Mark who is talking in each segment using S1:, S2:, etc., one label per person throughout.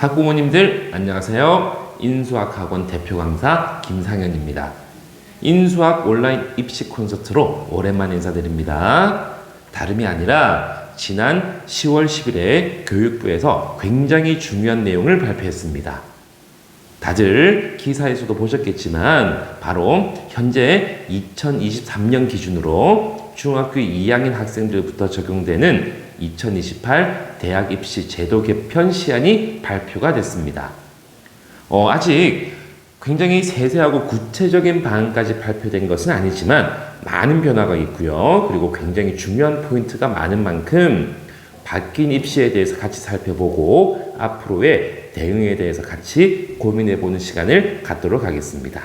S1: 학부모님들 안녕하세요. 인수학학원 대표 강사 김상현입니다. 인수학 온라인 입시 콘서트로 오랜만에 인사드립니다. 다름이 아니라 지난 10월 10일에 교육부에서 굉장히 중요한 내용을 발표했습니다. 다들 기사에서도 보셨겠지만 바로 현재 2023년 기준으로 중학교 2학년 학생들부터 적용되는 2028 대학 입시 제도 개편 시안이 발표가 됐습니다. 아직 굉장히 세세하고 구체적인 방안까지 발표된 것은 아니지만 많은 변화가 있고요. 그리고 굉장히 중요한 포인트가 많은 만큼 바뀐 입시에 대해서 같이 살펴보고 앞으로의 대응에 대해서 같이 고민해보는 시간을 갖도록 하겠습니다.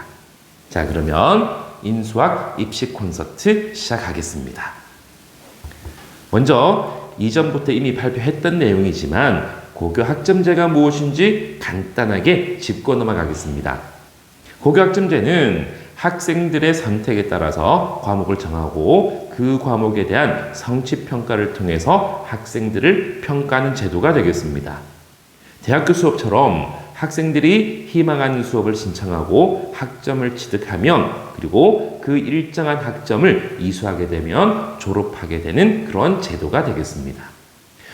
S1: 자, 그러면 인수학 입시 콘서트 시작하겠습니다. 먼저 이전부터 이미 발표했던 내용이지만 고교 학점제가 무엇인지 간단하게 짚고 넘어가겠습니다. 고교 학점제는 학생들의 선택에 따라서 과목을 정하고 그 과목에 대한 성취평가를 통해서 학생들을 평가하는 제도가 되겠습니다. 대학교 수업처럼 학생들이 희망하는 수업을 신청하고 학점을 취득하면 그리고 그 일정한 학점을 이수하게 되면 졸업하게 되는 그런 제도가 되겠습니다.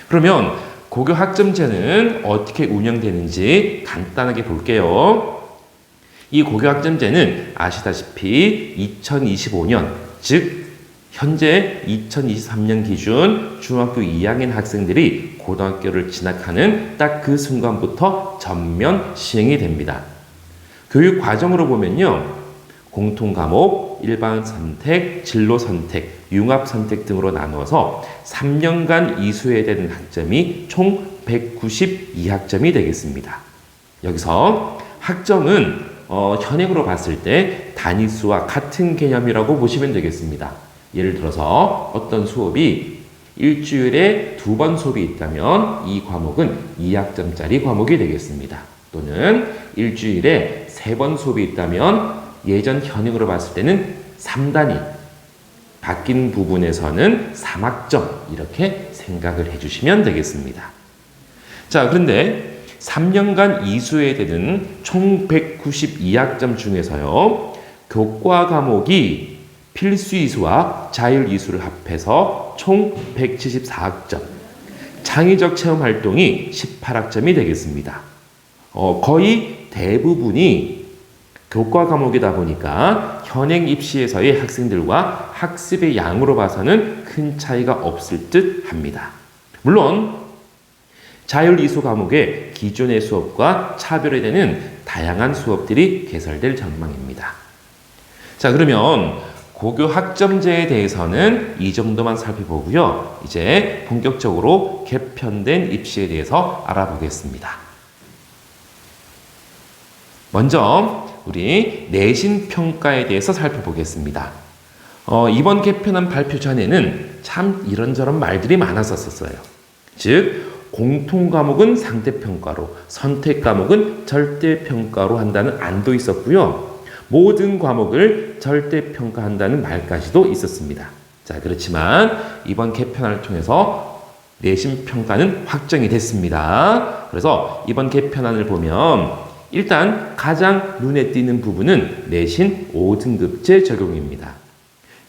S1: 그러면 고교 학점제는 어떻게 운영되는지 간단하게 볼게요. 이 고교 학점제는 아시다시피 2025년, 즉 현재 2023년 기준 중학교 2학년 학생들이 고등학교를 진학하는 딱 그 순간부터 전면 시행이 됩니다. 교육 과정으로 보면요. 공통 과목, 일반 선택, 진로 선택, 융합 선택 등으로 나누어서 3년간 이수해야 되는 학점이 총 192학점이 되겠습니다. 여기서 학점은 현행으로 봤을 때 단위수와 같은 개념이라고 보시면 되겠습니다. 예를 들어서 어떤 수업이 일주일에 2번 수업이 있다면 이 과목은 2학점짜리 과목이 되겠습니다. 또는 일주일에 3번 수업이 있다면 예전 현행으로 봤을 때는 3단위, 바뀐 부분에서는 3학점 이렇게 생각을 해주시면 되겠습니다. 자, 그런데 3년간 이수해야 되는 총 192학점 중에서요. 교과 과목이 필수 이수와 자율 이수를 합해서 총 174학점, 창의적 체험 활동이 18학점이 되겠습니다. 거의 대부분이 교과 과목이다 보니까 현행 입시에서의 학생들과 학습의 양으로 봐서는 큰 차이가 없을 듯 합니다. 물론 자율 이수 과목의 기존의 수업과 차별이 되는 다양한 수업들이 개설될 전망입니다. 자, 그러면 고교 학점제에 대해서는 이 정도만 살펴보고요. 이제 본격적으로 개편된 입시에 대해서 알아보겠습니다. 먼저 우리 내신 평가에 대해서 살펴보겠습니다. 이번 개편안 발표 전에는 참 이런저런 말들이 많았었어요. 즉 공통 과목은 상대평가로, 선택 과목은 절대평가로 한다는 안도 있었고요. 모든 과목을 절대평가한다는 말까지도 있었습니다. 자, 그렇지만 이번 개편안을 통해서 내신 평가는 확정이 됐습니다. 그래서 이번 개편안을 보면 일단 가장 눈에 띄는 부분은 내신 5등급제 적용입니다.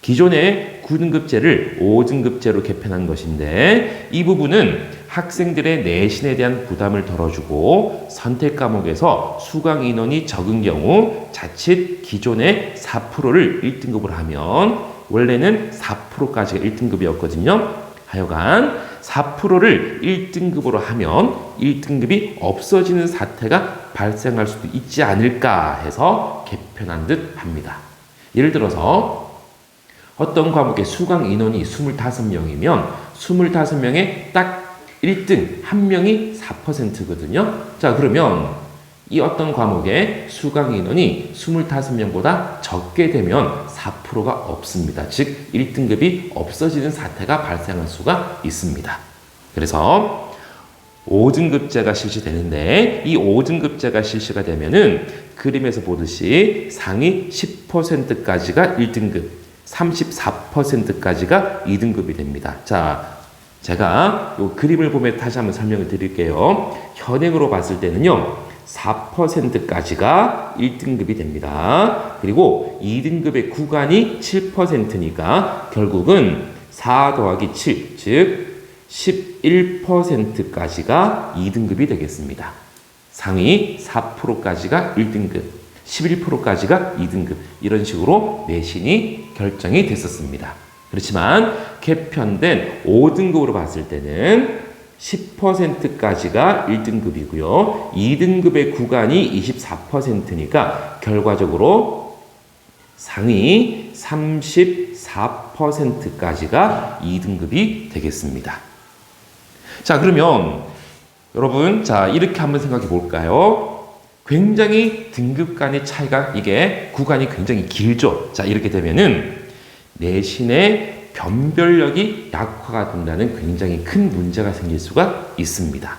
S1: 기존의 9등급제를 5등급제로 개편한 것인데 이 부분은 학생들의 내신에 대한 부담을 덜어주고 선택 과목에서 수강 인원이 적은 경우 자칫 기존의 4%를 1등급으로 하면 원래는 4%까지가 1등급이었거든요. 하여간 4%를 1등급으로 하면 1등급이 없어지는 사태가 발생할 수도 있지 않을까 해서 개편한 듯 합니다. 예를 들어서 어떤 과목의 수강 인원이 25명이면 25명에 딱 1등 1명이 4%거든요. 자, 그러면 이 어떤 과목의 수강 인원이 25명보다 적게 되면 4%가 없습니다. 즉 1등급이 없어지는 사태가 발생할 수가 있습니다. 그래서 5등급제가 실시되는데 이 5등급제가 실시가 되면은 그림에서 보듯이 상위 10%까지가 1등급, 34%까지가 2등급이 됩니다. 자, 제가 이 그림을 보면 다시 한번 설명을 드릴게요. 현행으로 봤을 때는요, 4%까지가 1등급이 됩니다. 그리고 2등급의 구간이 7%니까 결국은 4 더하기 7, 즉 11%까지가 2등급이 되겠습니다. 상위 4%까지가 1등급, 11%까지가 2등급, 이런 식으로 내신이 결정이 됐었습니다. 그렇지만 개편된 5등급으로 봤을 때는 10%까지가 1등급이고요. 2등급의 구간이 24%니까 결과적으로 상위 34%까지가 2등급이 되겠습니다. 자, 그러면 여러분, 자, 이렇게 한번 생각해 볼까요? 굉장히 등급 간의 차이가, 이게 구간이 굉장히 길죠. 자, 이렇게 되면은 내신의 변별력이 약화가 된다는 굉장히 큰 문제가 생길 수가 있습니다.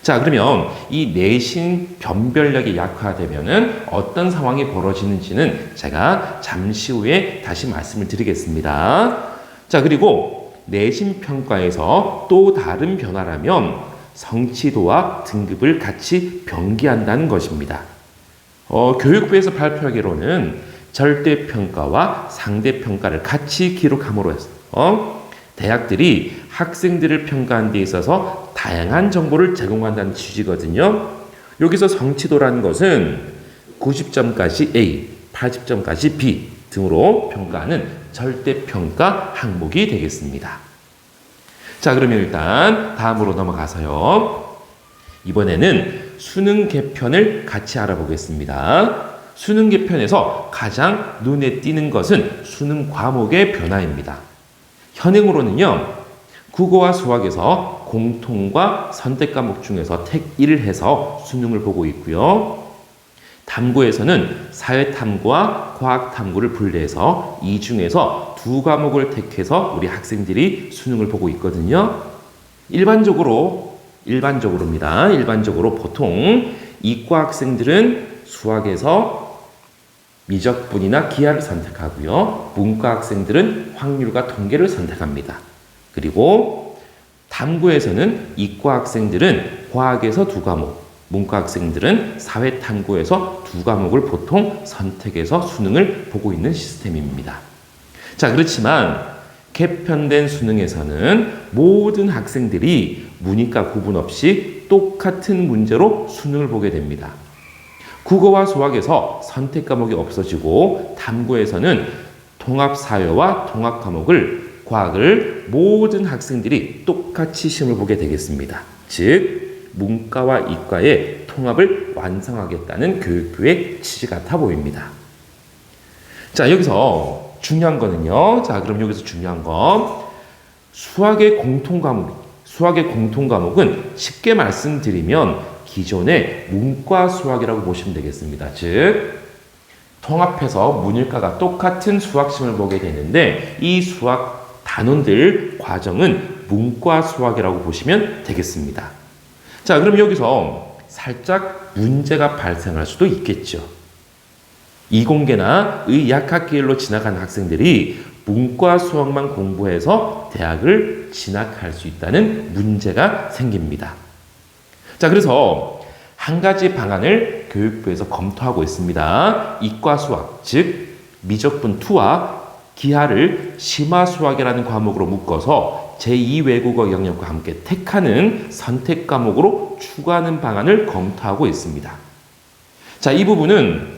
S1: 자, 그러면 이 내신 변별력이 약화되면은 어떤 상황이 벌어지는지는 제가 잠시 후에 다시 말씀을 드리겠습니다. 자, 그리고 내신 평가에서 또 다른 변화라면 성취도와 등급을 같이 병기한다는 것입니다. 교육부에서 발표하기로는 절대평가와 상대평가를 같이 기록함으로써 대학들이 학생들을 평가하는 데 있어서 다양한 정보를 제공한다는 취지거든요. 여기서 성취도라는 것은 90점까지 A, 80점까지 B 등으로 평가하는 절대평가 항목이 되겠습니다. 자, 그러면 일단 다음으로 넘어가서요. 이번에는 수능 개편을 같이 알아보겠습니다. 수능 개편에서 가장 눈에 띄는 것은 수능 과목의 변화입니다. 현행으로는요, 국어와 수학에서 공통과 선택 과목 중에서 택 1을 해서 수능을 보고 있고요. 탐구에서는 사회탐구와 과학탐구를 분리해서 이 중에서 두 과목을 택해서 우리 학생들이 수능을 보고 있거든요. 일반적으로입니다. 일반적으로 보통 이과 학생들은 수학에서 미적분이나 기하를 선택하고요. 문과 학생들은 확률과 통계를 선택합니다. 그리고 탐구에서는 이과 학생들은 과학에서 두 과목, 문과 학생들은 사회탐구에서 두 과목을 보통 선택해서 수능을 보고 있는 시스템입니다. 자, 그렇지만 개편된 수능에서는 모든 학생들이 문이과 구분 없이 똑같은 문제로 수능을 보게 됩니다. 국어와 수학에서 선택 과목이 없어지고 탐구에서는 통합사회와 과학을 모든 학생들이 똑같이 시험을 보게 되겠습니다. 즉, 문과와 이과의 통합을 완성하겠다는 교육부의 취지 같아 보입니다. 자, 여기서 중요한 거는요. 자, 그럼 여기서 중요한 건 수학의 공통 과목은 쉽게 말씀드리면 기존의 문과 수학이라고 보시면 되겠습니다. 즉, 통합해서 문일과가 똑같은 수학 시험을 보게 되는데 이 수학 단원들 과정은 문과 수학이라고 보시면 되겠습니다. 자, 그럼 여기서 살짝 문제가 발생할 수도 있겠죠. 이공계나 의약학계열로 진학한 학생들이 문과 수학만 공부해서 대학을 진학할 수 있다는 문제가 생깁니다. 자, 그래서 한 가지 방안을 교육부에서 검토하고 있습니다. 이과 수학, 즉 미적분2와 기하를 심화수학이라는 과목으로 묶어서 제2외국어 영역과 함께 택하는 선택 과목으로 추가하는 방안을 검토하고 있습니다. 자, 이 부분은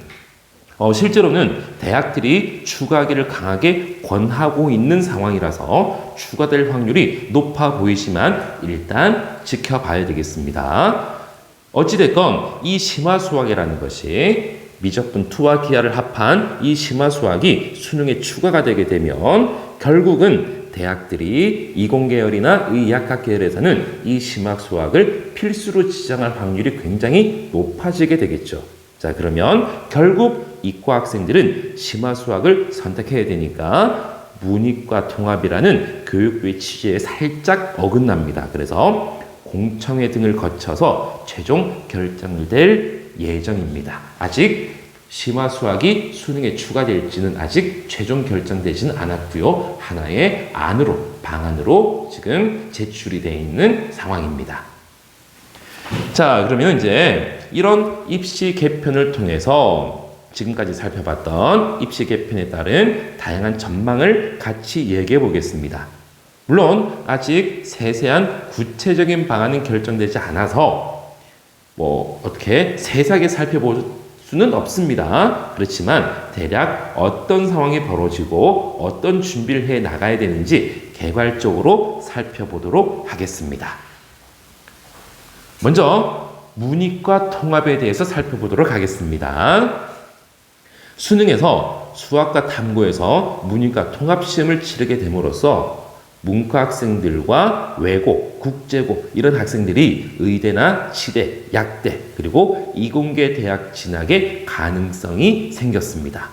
S1: 실제로는 대학들이 추가하기를 강하게 권하고 있는 상황이라서 추가될 확률이 높아 보이지만 일단 지켜봐야 되겠습니다. 어찌됐건 이 심화수학이라는 것이 미적분2와 기하를 합한 이 심화수학이 수능에 추가가 되게 되면 결국은 대학들이 이공계열이나 의학학 계열에서는 이 심화수학을 필수로 지정할 확률이 굉장히 높아지게 되겠죠. 자, 그러면 결국 이과 학생들은 심화수학을 선택해야 되니까 문이과 통합이라는 교육부의 취지에 살짝 어긋납니다. 그래서 공청회 등을 거쳐서 최종 결정될 예정입니다. 아직 심화 수학이 수능에 추가될지는 아직 최종 결정되지는 않았고요. 하나의 방안으로 지금 제출이 되어 있는 상황입니다. 자, 그러면 이제 이런 입시 개편을 통해서 지금까지 살펴봤던 입시 개편에 따른 다양한 전망을 같이 얘기해 보겠습니다. 물론 아직 세세한 구체적인 방안은 결정되지 않아서 어떻게 세세하게 살펴볼 수는 없습니다. 그렇지만 대략 어떤 상황이 벌어지고 어떤 준비를 해 나가야 되는지 개괄적으로 살펴보도록 하겠습니다. 먼저 문이과 통합에 대해서 살펴보도록 하겠습니다. 수능에서 수학과 탐구에서 문이과 통합시험을 치르게 됨으로써 문과 학생들과 외고, 국제고 이런 학생들이 의대나 치대, 약대 그리고 이공계 대학 진학의 가능성이 생겼습니다.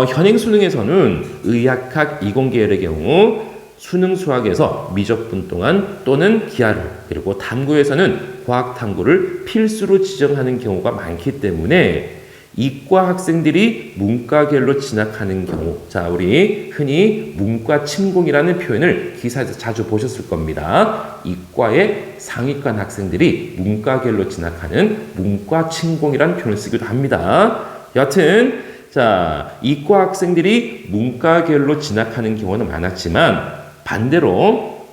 S1: 현행 수능에서는 의학학 이공계열의 경우 수능 수학에서 미적분 동안 또는 기하를 그리고 탐구에서는 과학 탐구를 필수로 지정하는 경우가 많기 때문에 이과 학생들이 문과계열로 진학하는 경우, 자, 우리 흔히 문과 침공이라는 표현을 기사에서 자주 보셨을 겁니다. 이과의 상위권 학생들이 문과계열로 진학하는 문과 침공이라는 표현을 쓰기도 합니다. 여하튼 자, 이과 학생들이 문과계열로 진학하는 경우는 많았지만 반대로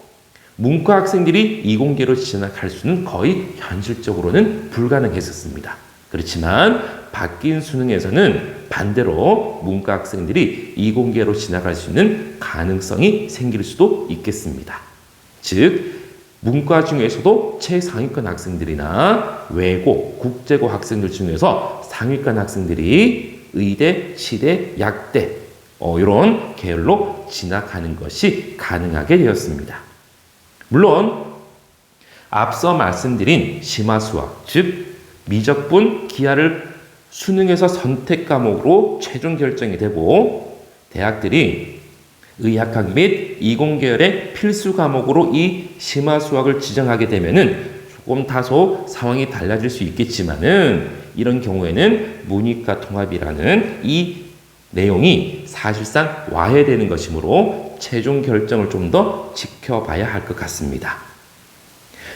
S1: 문과 학생들이 이공계로 진학할 수는 거의 현실적으로는 불가능했었습니다. 그렇지만 바뀐 수능에서는 반대로 문과 학생들이 이공계로 진학할 수 있는 가능성이 생길 수도 있겠습니다. 즉 문과 중에서도 최상위권 학생들이나 외고, 국제고 학생들 중에서 상위권 학생들이 의대, 치대, 약대 이런 계열로 진학하는 것이 가능하게 되었습니다. 물론 앞서 말씀드린 심화수학, 즉 미적분, 기하를 수능에서 선택 과목으로 최종 결정이 되고 대학들이 의학학 및 이공계열의 필수 과목으로 이 심화수학을 지정하게 되면은 조금 다소 상황이 달라질 수 있겠지만은 이런 경우에는 문이과 통합이라는 이 내용이 사실상 와해되는 것이므로 최종 결정을 좀 더 지켜봐야 할 것 같습니다.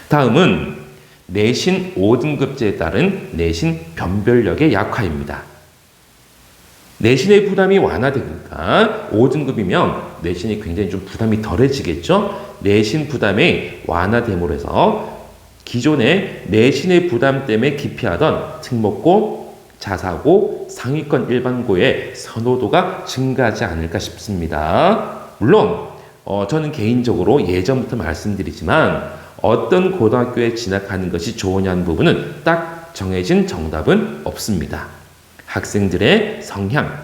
S1: 다음은 내신 5등급제에 따른 내신 변별력의 약화입니다. 내신의 부담이 완화되니까 5등급이면 내신이 굉장히 좀 부담이 덜해지겠죠? 내신 부담이 완화됨으로 해서 기존의 내신의 부담 때문에 기피하던 특목고, 자사고, 상위권 일반고의 선호도가 증가하지 않을까 싶습니다. 물론 저는 개인적으로 예전부터 말씀드리지만 어떤 고등학교에 진학하는 것이 좋으냐는 부분은 딱 정해진 정답은 없습니다. 학생들의 성향,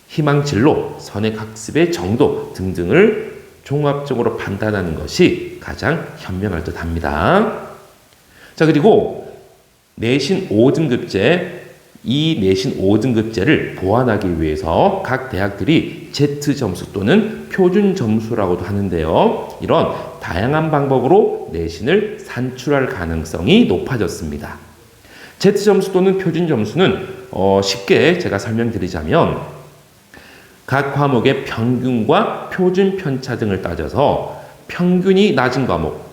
S1: 희망 진로, 선행 학습의 정도 등등을 종합적으로 판단하는 것이 가장 현명할 듯 합니다. 자, 그리고 내신 5등급제, 이 내신 5등급제를 보완하기 위해서 각 대학들이 Z 점수 또는 표준 점수라고도 하는데요. 이런 다양한 방법으로 내신을 산출할 가능성이 높아졌습니다. Z점수 또는 표준 점수는 쉽게 제가 설명드리자면 각 과목의 평균과 표준 편차 등을 따져서 평균이 낮은 과목,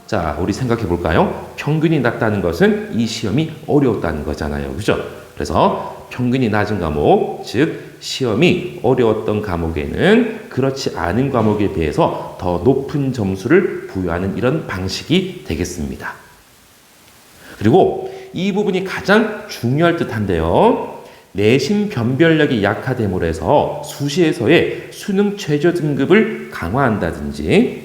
S1: 자, 우리 생각해 볼까요? 평균이 낮다는 것은 이 시험이 어려웠다는 거잖아요. 그죠? 그래서 평균이 낮은 과목, 즉 시험이 어려웠던 과목에는 그렇지 않은 과목에 비해서 더 높은 점수를 부여하는 이런 방식이 되겠습니다. 그리고 이 부분이 가장 중요할 듯한데요. 내신 변별력이 약화됨으로 해서 수시에서의 수능 최저 등급을 강화한다든지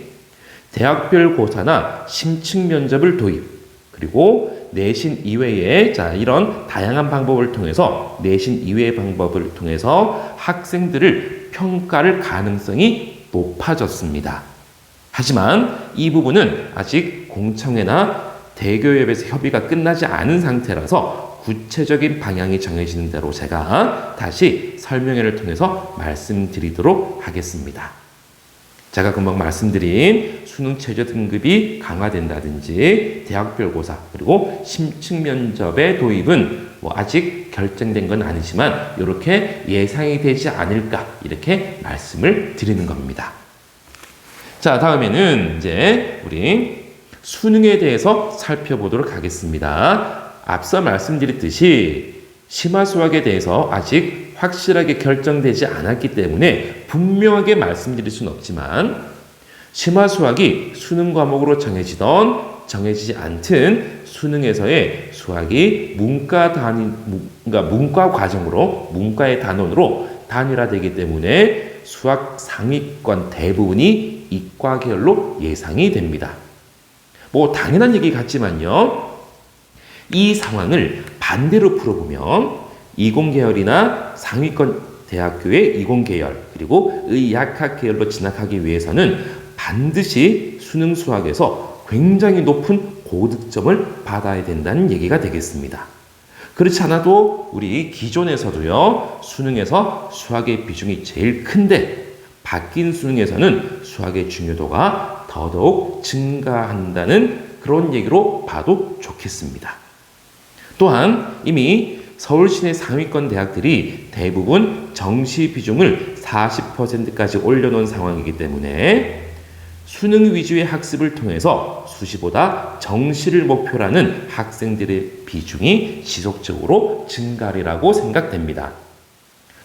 S1: 대학별 고사나 심층 면접을 도입, 그리고 내신 이외에 이런 다양한 방법을 통해서 내신 이외의 방법을 통해서 학생들을 평가할 가능성이 높아졌습니다. 하지만 이 부분은 아직 공청회나 대교협에서 협의가 끝나지 않은 상태라서 구체적인 방향이 정해지는 대로 제가 다시 설명회를 통해서 말씀드리도록 하겠습니다. 제가 금방 말씀드린 수능 최저 등급이 강화된다든지 대학별 고사 그리고 심층 면접의 도입은 아직 결정된 건 아니지만 이렇게 예상이 되지 않을까 이렇게 말씀을 드리는 겁니다. 자, 다음에는 이제 우리 수능에 대해서 살펴보도록 하겠습니다. 앞서 말씀드렸듯이 심화수학에 대해서 아직 확실하게 결정되지 않았기 때문에 분명하게 말씀드릴 수는 없지만 심화수학이 수능 과목으로 정해지던 정해지지 않든 수능에서의 수학이 문과 과정으로 문과의 단원으로 단일화되기 때문에 수학 상위권 대부분이 이과 계열로 예상이 됩니다. 당연한 얘기 같지만요. 이 상황을 반대로 풀어보면 이공계열이나 상위권 대학교의 이공계열 그리고 의학학 계열로 진학하기 위해서는 반드시 수능 수학에서 굉장히 높은 고득점을 받아야 된다는 얘기가 되겠습니다. 그렇지 않아도 우리 기존에서도요. 수능에서 수학의 비중이 제일 큰데 바뀐 수능에서는 수학의 중요도가 더더욱 증가한다는 그런 얘기로 봐도 좋겠습니다. 또한 이미 서울 시내 상위권 대학들이 대부분 정시 비중을 40%까지 올려놓은 상황이기 때문에 수능 위주의 학습을 통해서 수시보다 정시를 목표로 하는 학생들의 비중이 지속적으로 증가하리라고 생각됩니다.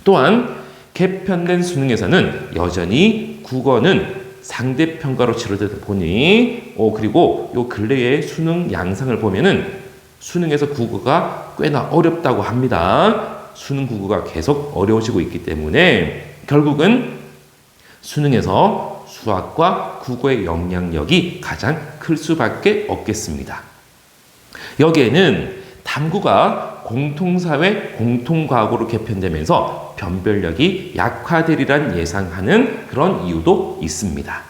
S1: 또한 개편된 수능에서는 여전히 국어는 상대평가로 치러지다 보니 그리고 요 근래의 수능 양상을 보면은 수능에서 국어가 꽤나 어렵다고 합니다. 수능 국어가 계속 어려워지고 있기 때문에 결국은 수능에서 수학과 국어의 영향력이 가장 클 수밖에 없겠습니다. 여기에는 탐구가 공통사회, 공통과학으로 개편되면서 변별력이 약화되리란 예상하는 그런 이유도 있습니다.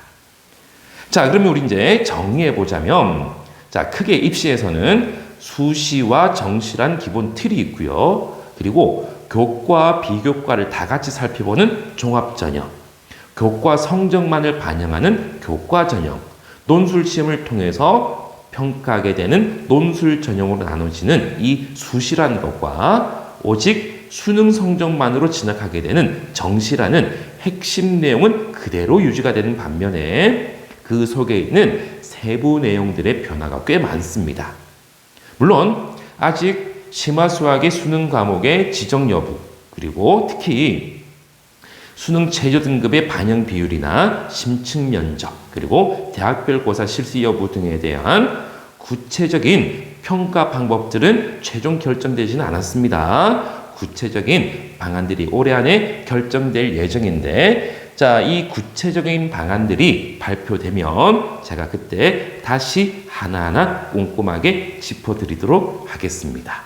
S1: 자, 그러면 우리 이제 정리해 보자면, 자, 크게 입시에서는 수시와 정시란 기본 틀이 있고요. 그리고 교과, 비교과를 다 같이 살펴보는 종합전형, 교과 성적만을 반영하는 교과전형, 논술시험을 통해서 평가하게 되는 논술 전형으로 나눠지는 이 수시라는 것과 오직 수능 성적만으로 진학하게 되는 정시라는 핵심 내용은 그대로 유지가 되는 반면에 그 속에 있는 세부 내용들의 변화가 꽤 많습니다. 물론 아직 심화수학의 수능 과목의 지정 여부 그리고 특히 수능 최저 등급의 반영 비율이나 심층 면접 그리고 대학별 고사 실시 여부 등에 대한 구체적인 평가 방법들은 최종 결정되지는 않았습니다. 구체적인 방안들이 올해 안에 결정될 예정인데 자, 이 구체적인 방안들이 발표되면 제가 그때 다시 하나하나 꼼꼼하게 짚어드리도록 하겠습니다.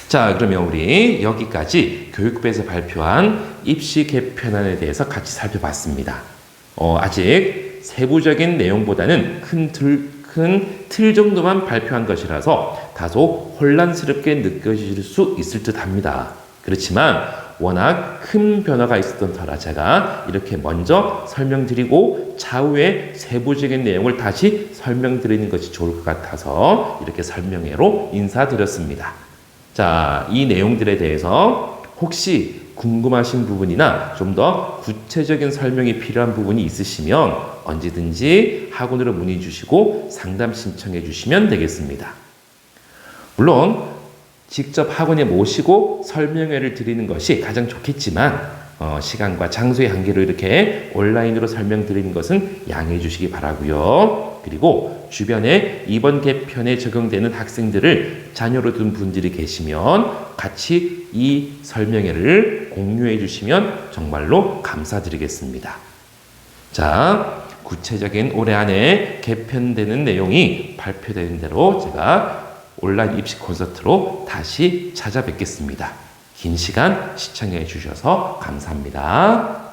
S1: 자, 그러면 우리 여기까지 교육부에서 발표한 입시 개편안에 대해서 같이 살펴봤습니다. 아직 세부적인 내용보다는 큰 틀 정도만 발표한 것이라서 다소 혼란스럽게 느껴질 수 있을 듯 합니다. 그렇지만 워낙 큰 변화가 있었던 터라 제가 이렇게 먼저 설명드리고 차후에 세부적인 내용을 다시 설명드리는 것이 좋을 것 같아서 이렇게 설명회로 인사드렸습니다. 자, 이 내용들에 대해서 혹시 궁금하신 부분이나 좀 더 구체적인 설명이 필요한 부분이 있으시면 언제든지 학원으로 문의 주시고 상담 신청해 주시면 되겠습니다. 물론 직접 학원에 모시고 설명회를 드리는 것이 가장 좋겠지만 시간과 장소의 한계로 이렇게 온라인으로 설명드리는 것은 양해해 주시기 바라고요. 그리고 주변에 이번 개편에 적용되는 학생들을 자녀로 둔 분들이 계시면 같이 이 설명회를 공유해 주시면 정말로 감사드리겠습니다. 자, 구체적인 올해 안에 개편되는 내용이 발표되는 대로 제가 온라인 입시 콘서트로 다시 찾아뵙겠습니다. 긴 시간 시청해 주셔서 감사합니다.